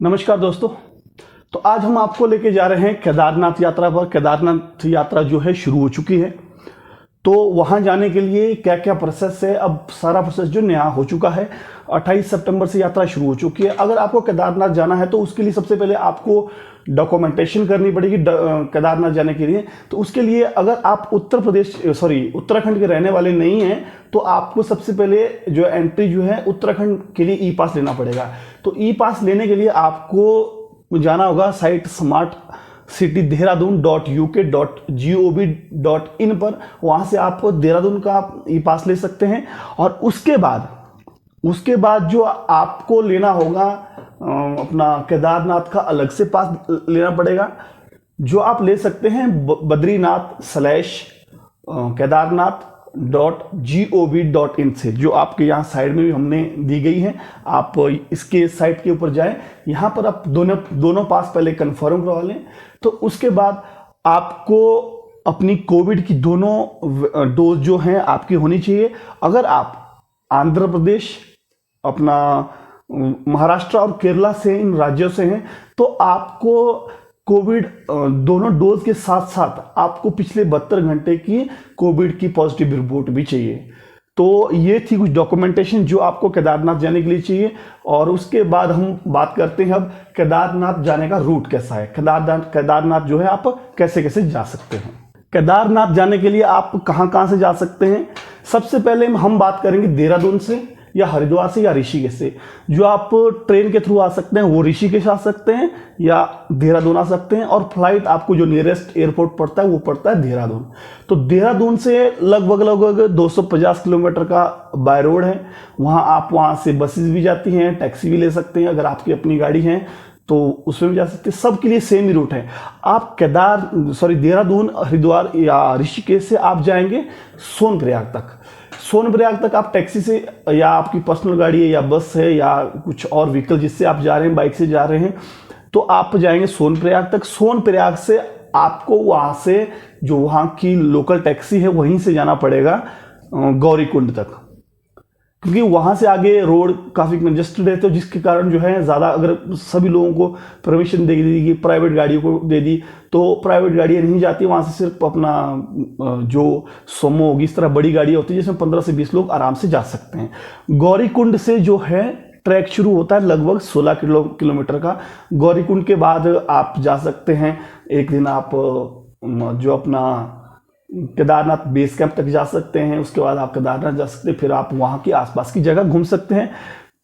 नमस्कार दोस्तों। तो आज हम आपको लेके जा रहे हैं केदारनाथ यात्रा पर। केदारनाथ यात्रा जो है शुरू हो चुकी है। तो वहाँ जाने के लिए क्या क्या प्रोसेस है, अब सारा प्रोसेस जो नया हो चुका है। 28 सितंबर से यात्रा शुरू हो चुकी है। अगर आपको केदारनाथ जाना है तो उसके लिए सबसे पहले आपको डॉक्यूमेंटेशन करनी पड़ेगी केदारनाथ जाने के लिए। तो उसके लिए अगर आप उत्तराखंड के रहने वाले नहीं हैं तो आपको सबसे पहले जो एंट्री जो है उत्तराखंड के लिए ई पास लेना पड़ेगा। तो ई पास लेने के लिए आपको जाना होगा साइट smartcitydehradun.uk.gov.in पर। वहाँ से आप देहरादून का ई पास ले सकते हैं। और उसके बाद जो आपको लेना होगा अपना केदारनाथ का अलग से पास लेना पड़ेगा, जो आप ले सकते हैं badrinath/kedarnath.gov.in से, जो आपके यहाँ साइड में भी हमने दी गई है। आप इसके साइट के ऊपर जाएं, यहाँ पर आप दोनों पास पहले कंफर्म करवा लें। तो उसके बाद आपको अपनी कोविड की दोनों डोज जो हैं आपकी होनी चाहिए। अगर आप आंध्र प्रदेश, अपना महाराष्ट्र और केरला से, इन राज्यों से हैं, तो आपको कोविड दोनों डोज के साथ साथ आपको पिछले 72 घंटे की कोविड की पॉजिटिव रिपोर्ट भी चाहिए। तो ये थी कुछ डॉक्यूमेंटेशन जो आपको केदारनाथ जाने के लिए चाहिए। और उसके बाद हम बात करते हैं अब केदारनाथ जाने का रूट कैसा है। केदारनाथ जो है आप कैसे कैसे जा सकते हैं। केदारनाथ जाने के लिए आप कहाँ कहाँ से जा सकते हैं। सबसे पहले हम बात करेंगे देहरादून से या हरिद्वार से या ऋषिकेश से। जो आप ट्रेन के थ्रू आ सकते हैं वो ऋषिकेश आ सकते हैं या देहरादून आ सकते हैं। और फ्लाइट आपको जो नियरेस्ट एयरपोर्ट पड़ता है वो पड़ता है देहरादून। तो देहरादून से लगभग 250 किलोमीटर का बाय रोड है। वहाँ से बसेस भी जाती हैं, टैक्सी भी ले सकते हैं। अगर आपकी अपनी गाड़ी है तो उसमें भी जा सकते हैं। सबके लिए सेम ही रूट है। आप देहरादून, हरिद्वार या ऋषिकेश से आप जाएंगे सोनप्रयाग तक। सोनप्रयाग तक आप टैक्सी से या आपकी पर्सनल गाड़ी है या बस है या कुछ और व्हीकल जिससे आप जा रहे हैं, बाइक से जा रहे हैं, तो आप जाएंगे सोनप्रयाग तक। सोनप्रयाग से आपको वहाँ से जो वहाँ की लोकल टैक्सी है वहीं से जाना पड़ेगा गौरीकुंड तक, क्योंकि वहाँ से आगे रोड काफ़ी कंजेस्टेड है। तो जिसके कारण जो है ज़्यादा, अगर सभी लोगों को परमिशन दे दी कि प्राइवेट गाड़ियों को दे दी तो प्राइवेट गाड़ियाँ नहीं जाती वहाँ से। सिर्फ अपना जो सोमो होगी, इस तरह बड़ी गाड़ियाँ होती है जिसमें 15 से 20 लोग आराम से जा सकते हैं। गौरीकुंड से जो है ट्रैक शुरू होता है लगभग 16 किलोमीटर का। गौरीकुंड के बाद आप जा सकते हैं, एक दिन आप जो अपना केदारनाथ बेस कैंप तक जा सकते हैं। उसके बाद आप केदारनाथ जा सकते हैं, फिर आप वहाँ की आसपास की जगह घूम सकते हैं।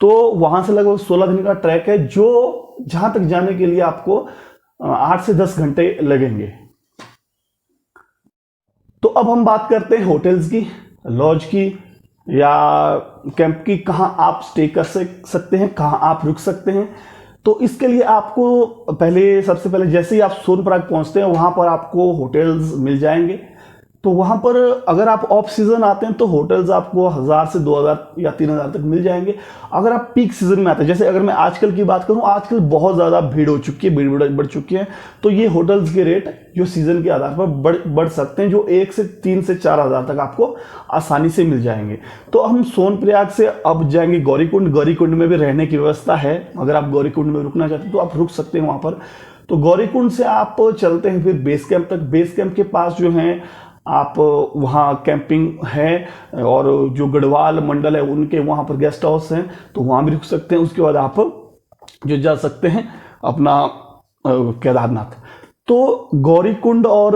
तो वहाँ से लगभग 16 दिन का ट्रैक है, जो जहाँ तक जाने के लिए आपको 8 से 10 घंटे लगेंगे। तो अब हम बात करते हैं होटल्स की, लॉज की या कैंप की। कहाँ आप स्टे कर सकते हैं, कहाँ आप रुक सकते हैं। तो इसके लिए आपको सबसे पहले जैसे ही आप सोनप्रयाग पहुँचते हैं वहाँ पर आपको होटल्स मिल जाएंगे। तो वहाँ पर अगर आप ऑफ सीज़न आते हैं तो होटल्स आपको 1000 से 2000 या 3000 तक मिल जाएंगे। अगर आप पीक सीज़न में आते हैं, जैसे अगर मैं आजकल की बात करूँ, आजकल बहुत ज़्यादा भीड़ हो चुकी है, भीड़ बढ़ चुकी है। तो ये होटल्स के रेट जो सीज़न के आधार पर बढ़ सकते हैं, जो 1 से 3 से 4000 तक आपको आसानी से मिल जाएंगे। तो हम सोनप्रयाग से अब जाएंगे गौरीकुंड। गौरीकुंड में भी रहने की व्यवस्था है। अगर आप गौरीकुंड में रुकना चाहते हैं तो आप रुक सकते हैं वहाँ पर। तो गौरीकुंड से आप चलते हैं फिर बेस कैंप तक। बेस कैंप के पास जो है आप वहाँ कैंपिंग है, और जो गढ़वाल मंडल है उनके वहाँ पर गेस्ट हाउस हैं, तो वहाँ भी रुक सकते हैं। उसके बाद आप जो जा सकते हैं अपना केदारनाथ। तो गौरीकुंड और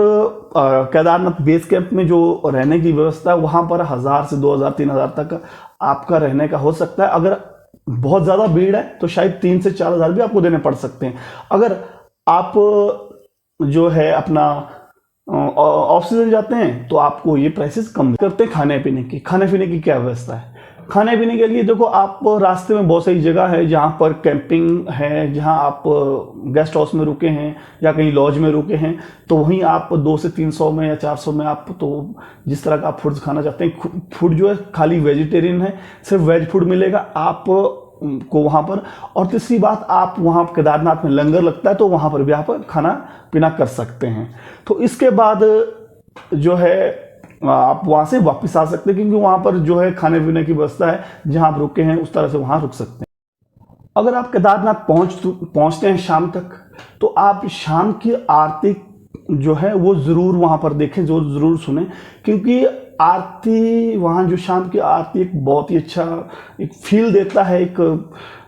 केदारनाथ बेस कैंप में जो रहने की व्यवस्था है वहाँ पर 1000 से 2000 3000 तक आपका रहने का हो सकता है। अगर बहुत ज़्यादा भीड़ है तो शायद 3 से 4000 भी आपको देने पड़ सकते हैं। अगर आप जो है अपना ऑफ सीजन जाते हैं तो आपको ये प्राइसेस कम करते हैं। खाने पीने की क्या व्यवस्था है। खाने पीने के लिए देखो, आप रास्ते में बहुत सारी जगह है जहाँ पर कैंपिंग है, जहाँ आप गेस्ट हाउस में रुके हैं या कहीं लॉज में रुके हैं, तो वहीं आप 200 से 300 में या 400 में आप तो जिस तरह का आप फूड खाना चाहते हैं, फूड जो है खाली वेजिटेरियन है, सिर्फ वेज फूड मिलेगा आप को वहाँ पर। और तीसरी बात, आप वहाँ केदारनाथ में लंगर लगता है तो वहाँ पर भी आप खाना पीना कर सकते हैं। तो इसके बाद जो है आप वहाँ से वापस आ सकते हैं, क्योंकि वहाँ पर जो है खाने पीने की व्यवस्था है, जहाँ आप रुके हैं उस तरह से वहाँ रुक सकते हैं। अगर आप केदारनाथ पहुंचते हैं शाम तक, तो आप शाम की आरती जो है वो ज़रूर वहाँ पर देखें, जो ज़रूर सुने, क्योंकि आरती वहाँ जो शाम की आरती एक बहुत ही अच्छा एक फील देता है, एक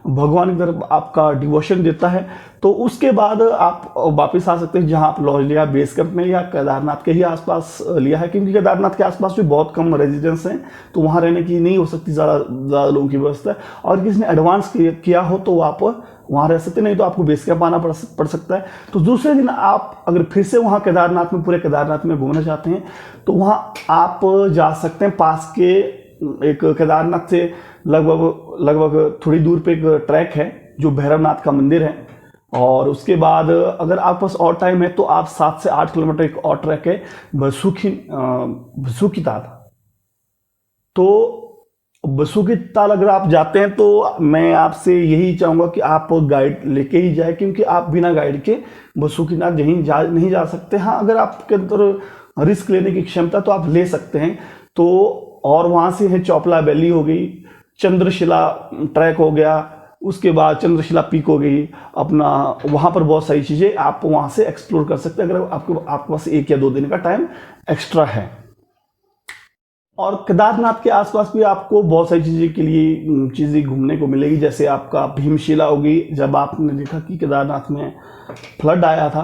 भगवान की तरफ आपका डिवोशन देता है। तो उसके बाद आप वापस आ सकते हैं जहाँ आप लॉज लिया, बेस कैंप में या केदारनाथ के ही आसपास लिया है, क्योंकि केदारनाथ के आसपास भी बहुत कम रेजिडेंस हैं, तो वहाँ रहने की नहीं हो सकती ज़्यादा लोगों की व्यवस्था। और किसी ने एडवांस किया हो तो आप वहाँ रह सकते, नहीं तो आपको बेस कैंप आना पड़ सकता है। तो दूसरे दिन आप अगर फिर से वहाँ केदारनाथ में, पूरे केदारनाथ में घूमना चाहते हैं, तो वहाँ आप जा सकते हैं। पास के एक केदारनाथ से लगभग थोड़ी दूर पे एक ट्रैक है जो भैरवनाथ का मंदिर है, और उसके बाद अगर आपके पास और टाइम है तो आप 7 से 8 किलोमीटर एक और ट्रैक है बसुकी ताल। तो बसुकी ताल अगर आप जाते हैं तो मैं आपसे यही चाहूँगा कि आप गाइड लेके ही जाए, क्योंकि आप बिना गाइड के बसुकीनाथ नहीं जा सकते। हाँ, अगर आपके अंदर रिस्क लेने की क्षमता तो आप ले सकते हैं। तो और वहाँ से है चौपला वैली हो गई, चंद्रशिला ट्रैक हो गया, उसके बाद चंद्रशिला पीक हो गई अपना, वहाँ पर बहुत सारी चीज़ें आप वहाँ से एक्सप्लोर कर सकते हैं अगर आपके पास 1 या 2 दिन का टाइम एक्स्ट्रा है। और केदारनाथ के आसपास भी आपको बहुत सारी चीज़ें घूमने को मिलेगी, जैसे आपका भीमशिला होगी। जब आपने देखा कि केदारनाथ में फ्लड आया था,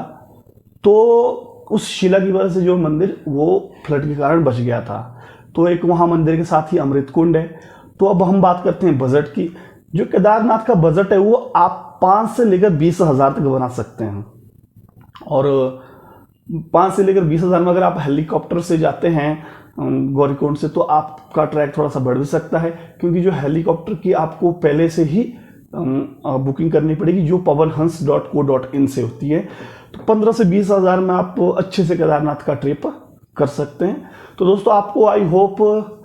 तो उस शिला की वजह से जो मंदिर वो फ्लड के कारण बच गया था। तो एक वहाँ मंदिर के साथ ही अमृत कुंड है। तो अब हम बात करते हैं बजट की। जो केदारनाथ का बजट है वो आप 5 से लेकर 20,000 तक बना सकते हैं। और 5 से लेकर 20,000 में अगर आप हेलीकॉप्टर से जाते हैं गौरीकुंड से, तो आपका ट्रैक थोड़ा सा बढ़ भी सकता है, क्योंकि जो हेलीकॉप्टर की आपको पहले से ही बुकिंग करनी पड़ेगी, जो pawanhans.co.in से होती है। तो 15 से 20,000 में आप अच्छे से केदारनाथ का ट्रिप कर सकते हैं। तो दोस्तों, आपको आई होप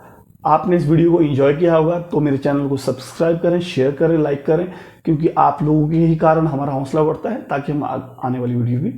आपने इस वीडियो को एंजॉय किया होगा। तो मेरे चैनल को सब्सक्राइब करें, शेयर करें, लाइक करें, क्योंकि आप लोगों के ही कारण हमारा हौसला बढ़ता है, ताकि हम आने वाली वीडियो भी